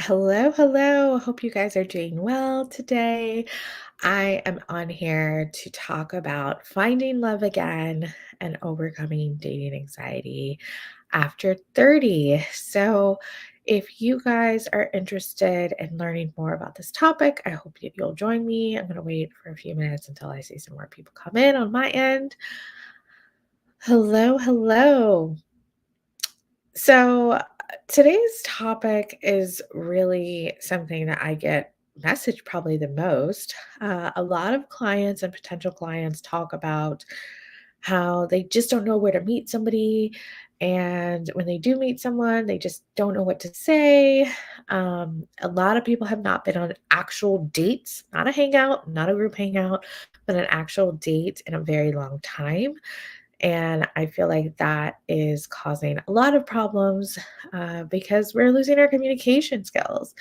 Hello, hello. Hope you guys are doing well today. I am on here to talk about finding love again and overcoming dating anxiety after 30. So, if you guys are interested in learning more about this topic, I hope that you'll join me. I'm going to wait for a few minutes until I see some more people come in on my end. Hello, hello. So, today's topic is really something that I get messaged probably the most. A lot of clients and potential clients talk about how they just don't know where to meet somebody. And when they do meet someone, they just don't know what to say. A lot of people have not been on actual dates, not a hangout, not a group hangout, but an actual date in a very long time. And I feel like that is causing a lot of problems because we're losing our communication skills.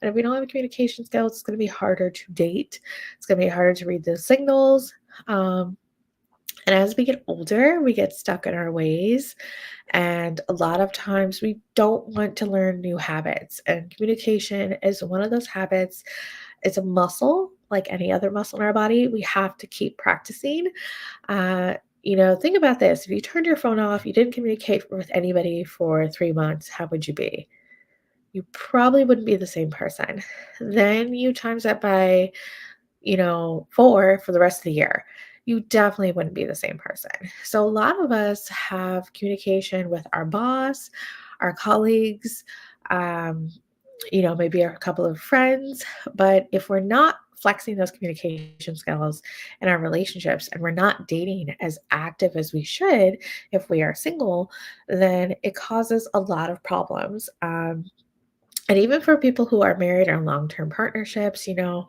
And if we don't have communication skills, it's going to be harder to date. It's going to be harder to read those signals. Um, and as we get older, we get stuck in our ways. And a lot of times we don't want to learn new habits. And communication is one of those habits. It's a muscle like any other muscle in our body. We have to keep practicing. Think about this. If you turned your phone off, you didn't communicate with anybody for 3 months, how would you be? You probably wouldn't be the same person. Then you times that by, 4 for the rest of the year. You definitely wouldn't be the same person. So a lot of us have communication with our boss, our colleagues, um, maybe a couple of friends. But if we're not flexing those communication skills in our relationships and we're not dating as active as we should if we are single, then it causes a lot of problems. And even for people who are married or long-term partnerships, a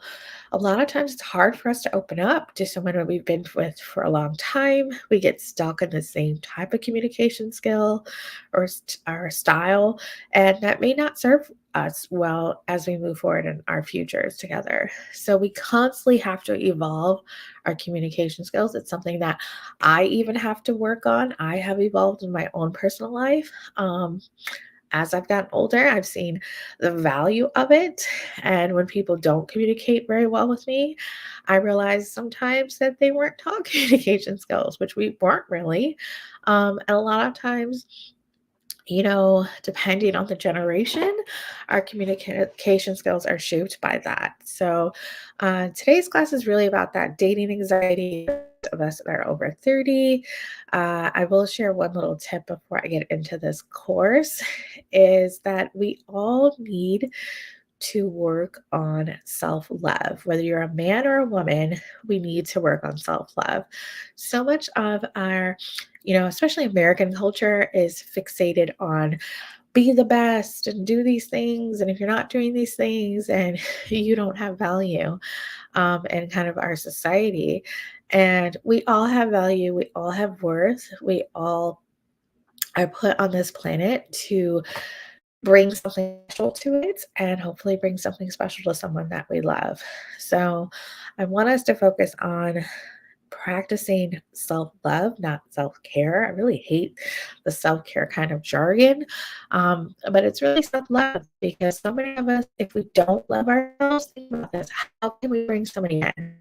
lot of times it's hard for us to open up to someone that we've been with for a long time. We get stuck in the same type of communication skill or style, and that may not serve us well as we move forward in our futures together. So we constantly have to evolve our communication skills. It's something that I even have to work on. I have evolved in my own personal life. As I've gotten older, I've seen the value of it. And when people don't communicate very well with me, I realize sometimes that they weren't taught communication skills, which we weren't really. And a lot of times, depending on the generation, our communication skills are shaped by that. So, today's class is really about that dating anxiety of us that are over 30. I will share one little tip before I get into this course is that we all need to work on self love. Whether you're a man or a woman, we need to work on self love. So much of our, especially American culture is fixated on be the best and do these things. And if you're not doing these things and you don't have value in kind of our society, and we all have value, we all have worth, we all are put on this planet to bring something special to it and hopefully bring something special to someone that we love. So I want us to focus on practicing self love, not self care. I really hate the self care kind of jargon, but it's really self love because so many of us, if we don't love ourselves, think about this how can we bring somebody in?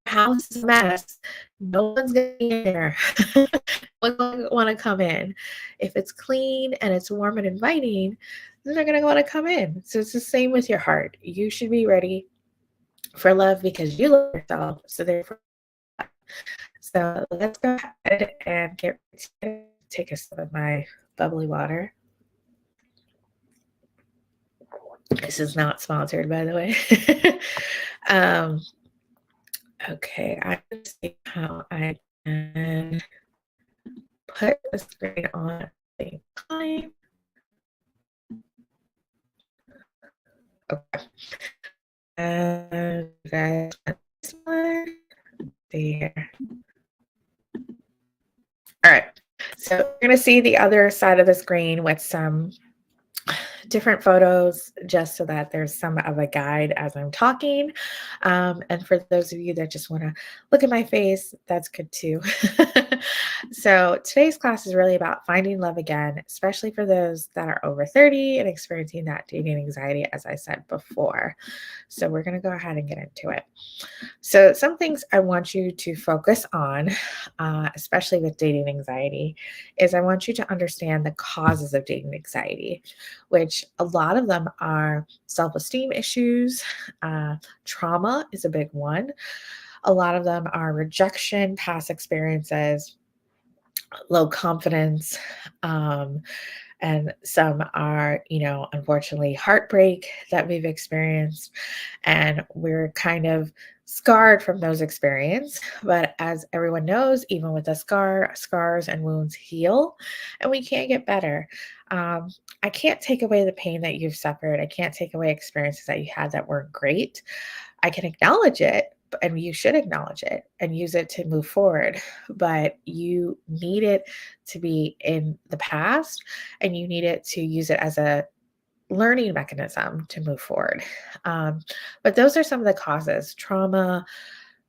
House is a mess. No one's gonna be in there. No one's gonna want to come in. If it's clean and it's warm and inviting, then they're gonna want to come in. So it's the same with your heart. You should be ready for love because you love yourself. So therefore, so let's go ahead and get ready to take a sip of my bubbly water. This is not sponsored, by the way. um, okay, I see how I can put the screen on at the same time. Okay. And you guys, this one there. All right. So you're going to see the other side of the screen with some different photos just so that there's some of a guide as I'm talking. And for those of you that just want to look at my face, that's good too. So, today's class is really about finding love again, especially for those that are over 30 and experiencing that dating anxiety, as I said before. So, we're going to go ahead and get into it. So, some things I want you to focus on, especially with dating anxiety, is I want you to understand the causes of dating anxiety, which a lot of them are self esteem issues. Trauma is a big one. A lot of them are rejection, past experiences, low confidence. Um, and some are, unfortunately, heartbreak that we've experienced. And we're kind of scarred from those experiences. But as everyone knows, even with a scars and wounds heal, and we can't get better. Um, I can't take away the pain that you've suffered. I can't take away experiences that you had that weren't great. I can acknowledge it, and you should acknowledge it and use it to move forward. But you need it to be in the past, and you need it to use it as a learning mechanism to move forward. Um, but those are some of the causes: trauma,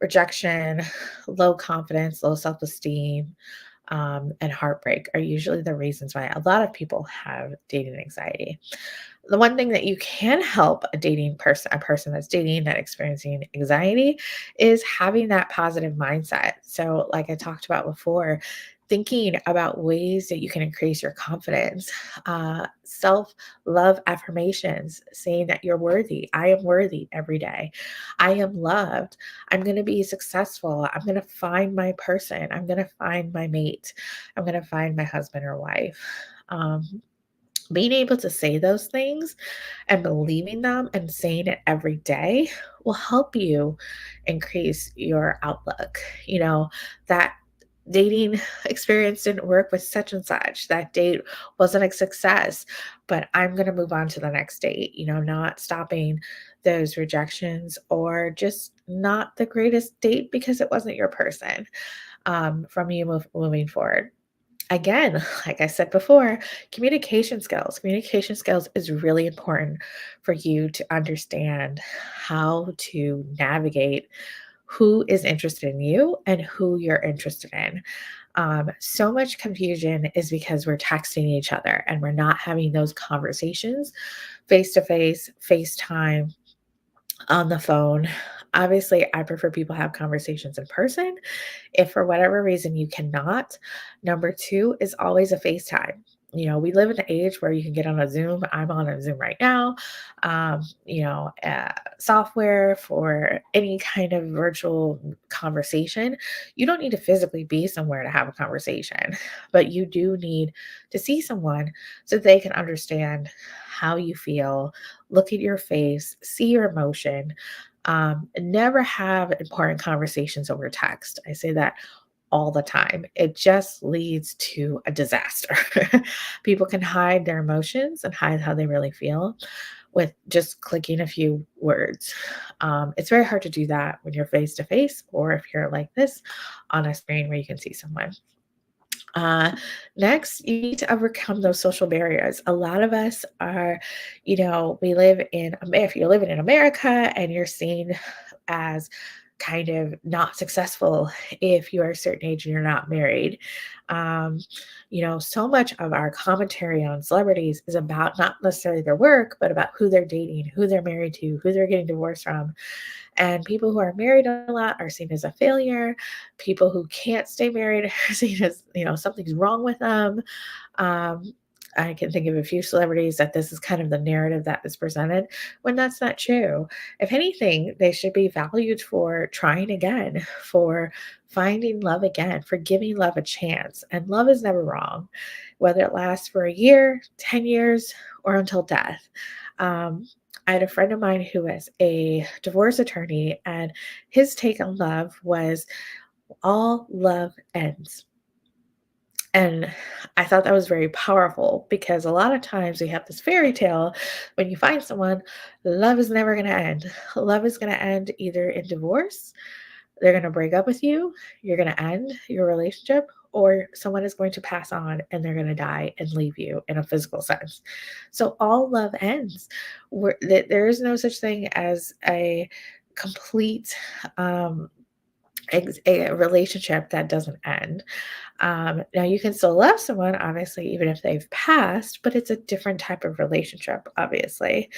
rejection, low confidence, low self esteem, and heartbreak are usually the reasons why a lot of people have dating anxiety. The one thing that you can help a person that's dating that experiencing anxiety, is having that positive mindset. So, like I talked about before, thinking about ways that you can increase your confidence, self love affirmations, saying that you're worthy. I am worthy every day. I am loved. I'm going to be successful. I'm going to find my person. I'm going to find my mate. I'm going to find my husband or wife. Being able to say those things and believing them and saying it every day will help you increase your outlook. That dating experience didn't work with such and such. That date wasn't a success, but I'm going to move on to the next date, not stopping those rejections, or just not the greatest date because it wasn't your person, from you moving forward. Again, like I said before, communication skills. Communication skills is really important for you to understand how to navigate who is interested in you and who you're interested in. So much confusion is because we're texting each other and we're not having those conversations face to face, FaceTime, on the phone. Obviously, I prefer people have conversations in person. If for whatever reason you cannot, number 2 is always a FaceTime. We live in an age where you can get on a Zoom. I'm on a Zoom right now. Software for any kind of virtual conversation. You don't need to physically be somewhere to have a conversation, but you do need to see someone so they can understand how you feel, look at your face, see your emotion. Never have important conversations over text. I say that all the time. It just leads to a disaster. People can hide their emotions and hide how they really feel with just clicking a few words. It's very hard to do that when you're face to face, or if you're like this on a screen where you can see someone. Uh, Next, you need to overcome those social barriers. A lot of us are, we live in, if you're living in America and you're seen as kind of not successful if you are a certain age and you're not married. Um, so much of our commentary on celebrities is about not necessarily their work, but about who they're dating, who they're married to, who they're getting divorced from. And people who are married a lot are seen as a failure. People who can't stay married are seen as, something's wrong with them. Um, I can think of a few celebrities that this is kind of the narrative that is presented, when that's not true. If anything, they should be valued for trying again, for finding love again, for giving love a chance. And love is never wrong, whether it lasts for a year, 10 years, or until death. Um, I had a friend of mine who was a divorce attorney, and his take on love was all love ends. And I thought that was very powerful, because a lot of times we have this fairy tale: when you find someone, love is never going to end. Love is going to end either in divorce, they're going to break up with you, you're going to end your relationship, or someone is going to pass on and they're going to die and leave you in a physical sense. So all love ends. There is no such thing as a complete, um, a relationship that doesn't end. Now you can still love someone, obviously, even if they've passed, but it's a different type of relationship, obviously.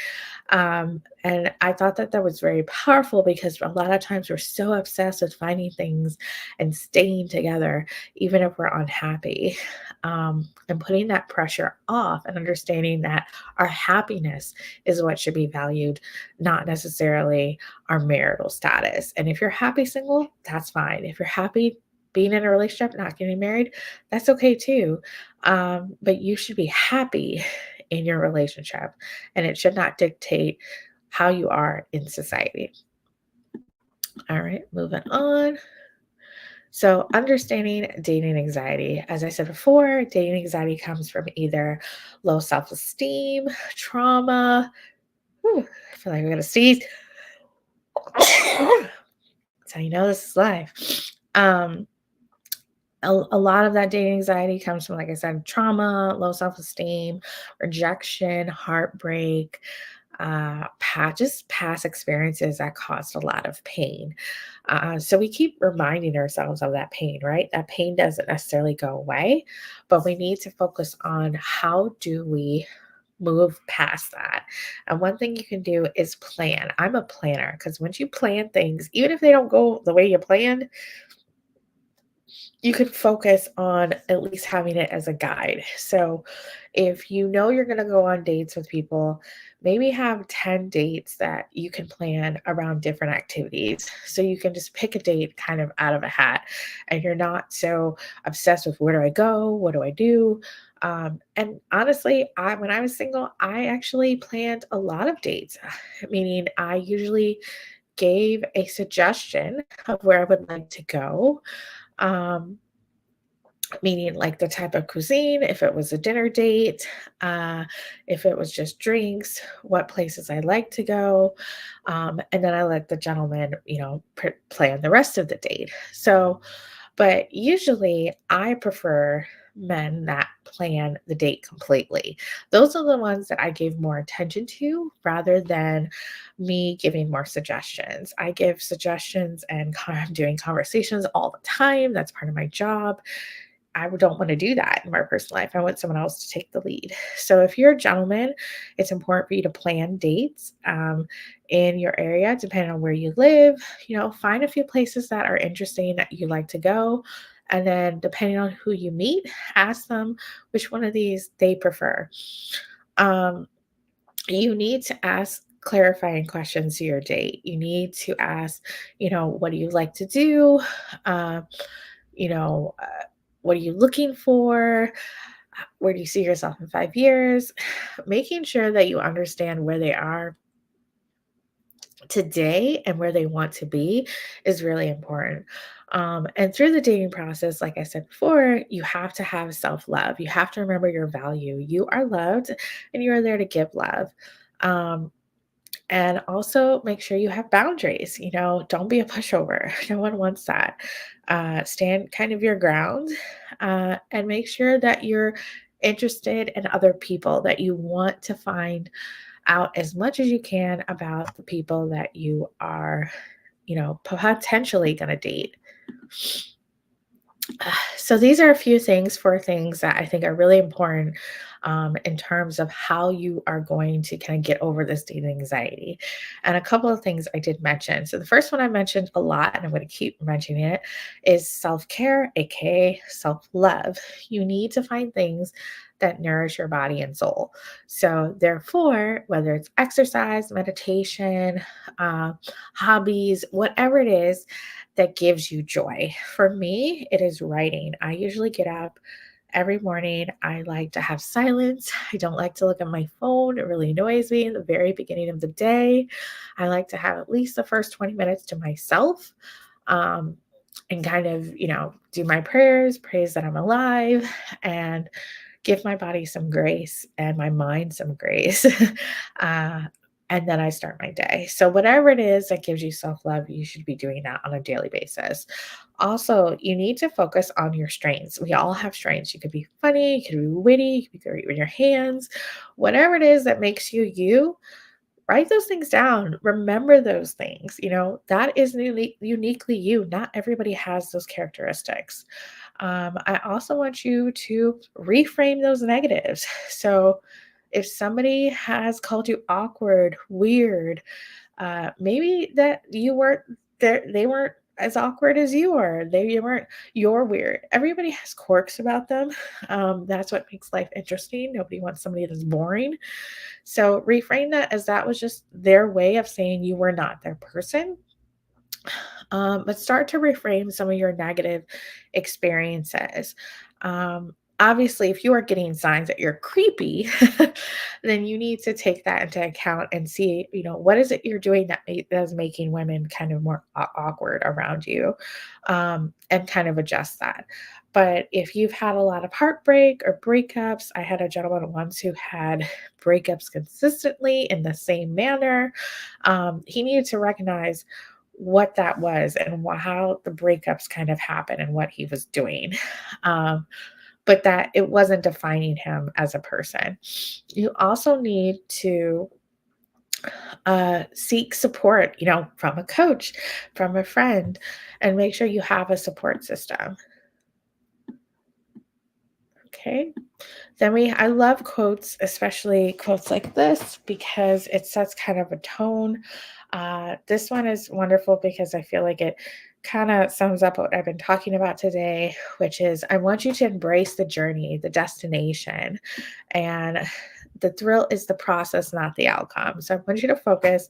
And I thought that that was very powerful because a lot of times we're so obsessed with finding things and staying together, even if we're unhappy, and putting that pressure off and understanding that our happiness is what should be valued, not necessarily our marital status. And if you're happy single, that's fine. If you're happy being in a relationship, not getting married, that's okay too. But you should be happy in your relationship, and it should not dictate how you are in society. All right, moving on. So, understanding dating anxiety. As I said before, dating anxiety comes from either low self esteem, trauma. Whew, I feel like I'm going to sneeze. That's how you know this is live. Um, a lot of that dating anxiety comes from, like I said, trauma, low self esteem, rejection, heartbreak, just past experiences that caused a lot of pain. So we keep reminding ourselves of that pain, right? That pain doesn't necessarily go away, but we need to focus on how do we move past that. And one thing you can do is plan. I'm a planner because once you plan things, even if they don't go the way you planned, you can focus on at least having it as a guide. So, if you know you're going to go on dates with people, maybe have 10 dates that you can plan around different activities. So, you can just pick a date kind of out of a hat and you're not so obsessed with where do I go? What do I do? And honestly, when I was single, I actually planned a lot of dates, meaning I usually gave a suggestion of where I would like to go. Um, Meaning like the type of cuisine, if it was a dinner date, uh, if it was just drinks, what places I like to go. And then I let the gentleman, plan the rest of the date. So, but usually I prefer men that plan the date completely. Those are the ones that I gave more attention to rather than me giving more suggestions. I give suggestions and I'm doing conversations all the time. That's part of my job. I don't want to do that in my personal life. I want someone else to take the lead. So if you're a gentleman, it's important for you to plan dates in your area, depending on where you live. Find a few places that are interesting that you like to go. And then, depending on who you meet, ask them which one of these they prefer. Um, you need to ask clarifying questions to your date. You need to ask, what do you like to do? Um, you know, uh, what are you looking for? Where do you see yourself in 5 years? Making sure that you understand where they are today and where they want to be is really important. And through the dating process, like I said before, you have to have self love. You have to remember your value. You are loved and you are there to give love. Um, and also make sure you have boundaries. Don't be a pushover. No one wants that. Stand kind of your ground and make sure that you're interested in other people, that you want to find out as much as you can about the people that you are, potentially going to date. So these are a few things for things that I think are really important in terms of how you are going to kind of get over this dating anxiety. And a couple of things I did mention. So the first one I mentioned a lot, and I'm going to keep mentioning it, is self-care, aka self-love. You need to find things that nourish your body and soul. So therefore, whether it's exercise, meditation, uh, hobbies, whatever it is, that gives you joy. For me, it is writing. I usually get up every morning. I like to have silence. I don't like to look at my phone. It really annoys me in the very beginning of the day. I like to have at least the first 20 minutes to myself. And kind of, do my prayers, praise that I'm alive, and give my body some grace and my mind some grace. uh, and then I start my day. So, whatever it is that gives you self love, you should be doing that on a daily basis. Also, you need to focus on your strengths. We all have strengths. You could be funny, you could be witty, you could be great with your hands, whatever it is that makes you you. write those things down. Remember those things. That is uniquely you. Not everybody has those characteristics. I also want you to reframe those negatives. So, if somebody has called you awkward, weird, maybe that you weren't there, they weren't as awkward as you are. You weren't, you're weird. Everybody has quirks about them. That's what makes life interesting. Nobody wants somebody that's boring. So reframe that as that was just their way of saying you were not their person. But start to reframe some of your negative experiences. Obviously, if you are getting signs that you're creepy, then you need to take that into account and see, what is it you're doing that is making women kind of more awkward around you, and kind of adjust that. But if you've had a lot of heartbreak or breakups, I had a gentleman once who had breakups consistently in the same manner. He needed to recognize what that was and how the breakups kind of happened and what he was doing. Um, but that it wasn't defining him as a person. You also need to seek support, from a coach, from a friend, and make sure you have a support system. Okay. I love quotes, especially quotes like this, because it sets kind of a tone. This one is wonderful because I feel like it kind of sums up what I've been talking about today, which is I want you to embrace the journey, the destination, and the thrill is the process, not the outcome. So I want you to focus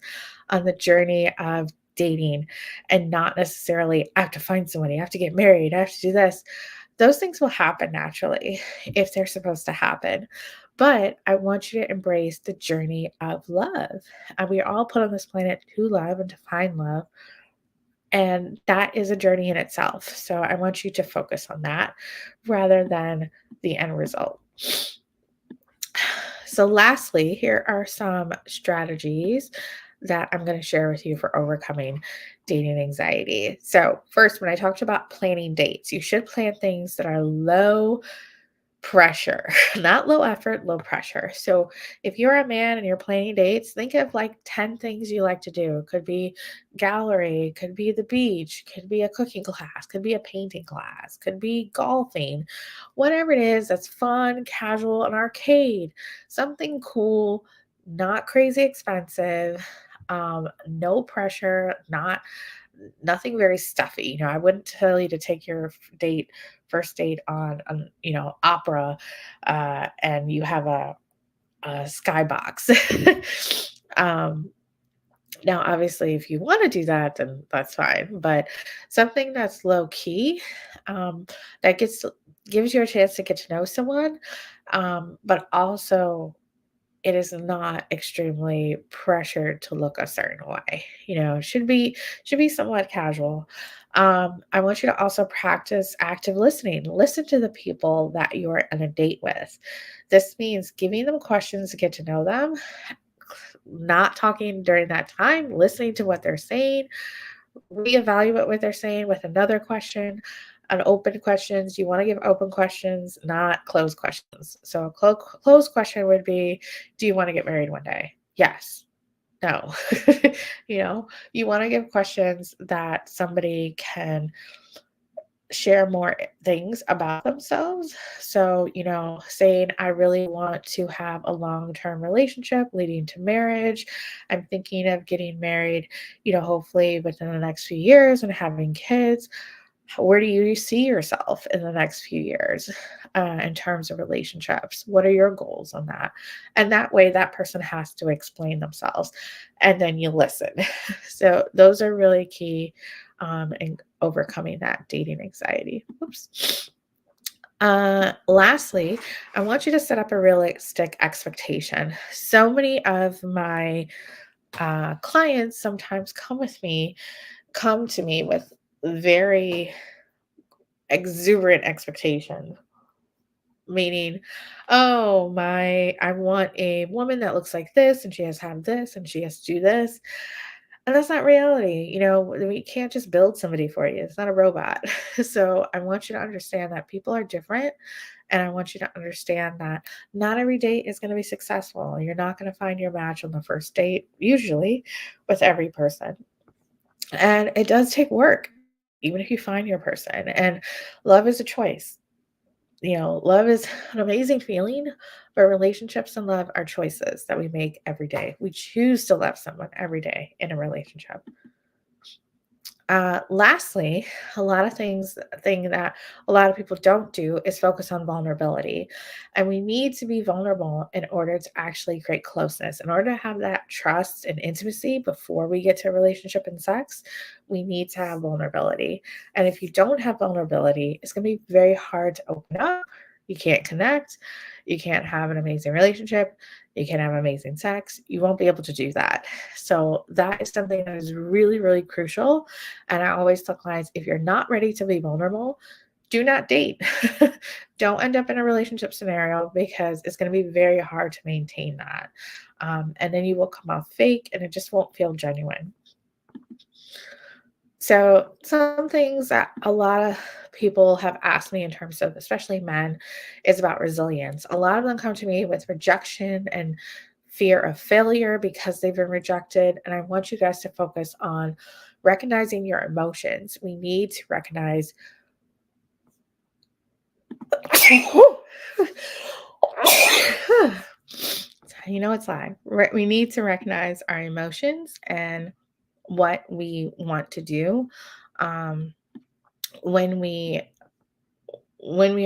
on the journey of dating and not necessarily, I have to find somebody, I have to get married, I have to do this. Those things will happen naturally if they're supposed to happen. But I want you to embrace the journey of love. And we are all put on this planet to love and to find love. And that is a journey in itself. So I want you to focus on that rather than the end result. So, lastly, here are some strategies that I'm going to share with you for overcoming dating anxiety. So, first, when I talked about planning dates, you should plan things that are low pressure, not low effort, low pressure. So if you're a man and you're planning dates, think of like 10 things you like to do. It could be gallery, could be the beach, could be a cooking class, could be a painting class, could be golfing, whatever it is that's fun, casual, an arcade, something cool, not crazy expensive, no pressure, nothing very stuffy. I wouldn't tell you to take your first date on opera, and you have a skybox. Now, obviously, if you want to do that, then that's fine. But something that's low key, that gives you a chance to get to know someone, but also it is not extremely pressured to look a certain way. Should be somewhat casual. I want you to also practice active listening. Listen to the people that you're on a date with. This means giving them questions to get to know them, not talking during that time, listening to what they're saying, reevaluate what they're saying with another question. An open questions, you want to give open questions, not closed questions. So a closed question would be, do you want to get married one day? Yes. No. You want to give questions that somebody can share more things about themselves. So, saying, I really want to have a long term relationship leading to marriage. I'm thinking of getting married, hopefully within the next few years and having kids. Where do you see yourself in the next few years, in terms of relationships? What are your goals on that? And that way, that person has to explain themselves, and then you listen. So, those are really key, in overcoming that dating anxiety. Oops. Lastly, I want you to set up a realistic expectation. So many of my clients sometimes come to me with very exuberant expectations, meaning, oh, I want a woman that looks like this and she has to have this and she has to do this. And that's not reality. We can't just build somebody for you. It's not a robot. So I want you to understand that people are different And I want you to understand that not every date is going to be successful. You're not going to find your match on the first date, usually, with every person. And it does take work, even if you find your person. And love is a choice. Love is an amazing feeling, but relationships and love are choices that we make every day. We choose to love someone every day in a relationship. Lastly, a lot of thing that a lot of people don't do is focus on vulnerability. And we need to be vulnerable in order to actually create closeness. In order to have that trust and intimacy before we get to a relationship and sex, we need to have vulnerability. And if you don't have vulnerability, it's going to be very hard to open up. You can't connect. You can't have an amazing relationship. You can't have amazing sex. You won't be able to do that. So, that is something that is really, really crucial, and I always tell clients, if you're not ready to be vulnerable, do not date. Don't end up in a relationship scenario because it's going to be very hard to maintain that. And then you will come off fake and it just won't feel genuine. So, some things that a lot of people have asked me in terms of, especially men, is about resilience. A lot of them come to me with rejection and fear of failure because they've been rejected. And I want you guys to focus on recognizing your emotions. We need to recognize. It's live. We need to recognize our emotions and what we want to do. Um, when we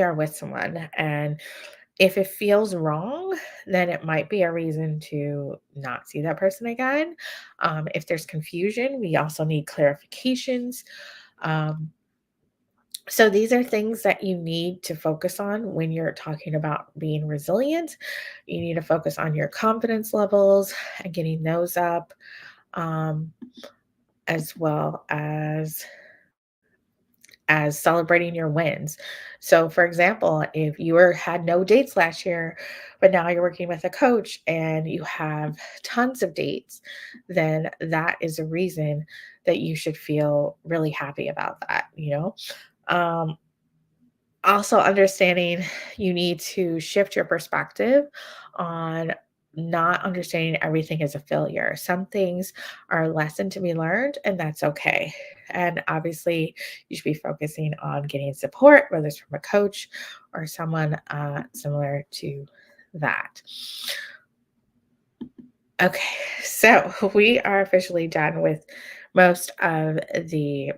are with someone, and if it feels wrong, then it might be a reason to not see that person again. If there's confusion, we also need clarifications. um, so these are things that you need to focus on when you're talking about being resilient. You need to focus on your confidence levels and getting those up, um, as well as celebrating your wins. So, for example, if had no dates last year, but now you're working with a coach and you have tons of dates, then that is a reason that you should feel really happy about that. Um, Also understanding you need to shift your perspective on not understanding everything as a failure. Some things are a lesson to be learned, and that's okay. And obviously, you should be focusing on getting support, whether it's from a coach or someone similar to that. Okay, so we are officially done with most of the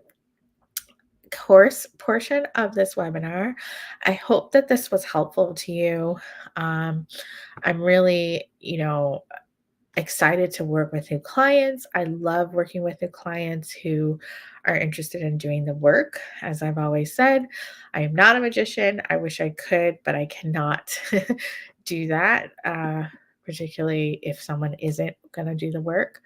course portion of this webinar. I hope that this was helpful to you. Um, I'm really, excited to work with new clients. I love working with new clients who are interested in doing the work. As I've always said, I am not a magician. I wish I could, but I cannot do that, particularly if someone isn't going to do the work.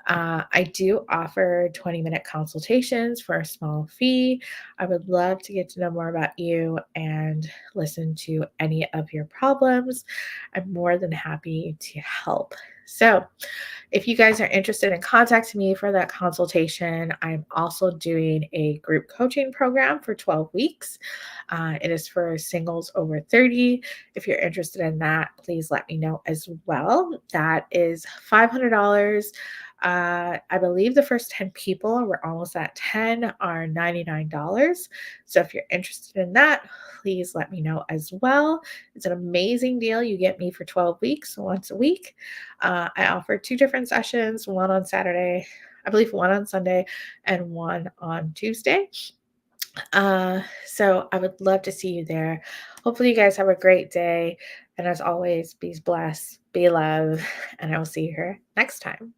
I do offer 20-minute consultations for a small fee. I would love to get to know more about you and listen to any of your problems. I'm more than happy to help. So, if you guys are interested in contacting me for that consultation, I'm also doing a group coaching program for 12 weeks. It is for singles over 30. If you're interested in that, please let me know as well. That is $500. I believe the first 10 people, we're almost at 10, are $99. So if you're interested in that, please let me know as well. It's an amazing deal. You get me for 12 weeks, once a week. I offer two different sessions, one on Saturday, I believe one on Sunday, and one on Tuesday. So I would love to see you there. Hopefully, you guys have a great day. And as always, be blessed, be loved, and I will see you here next time.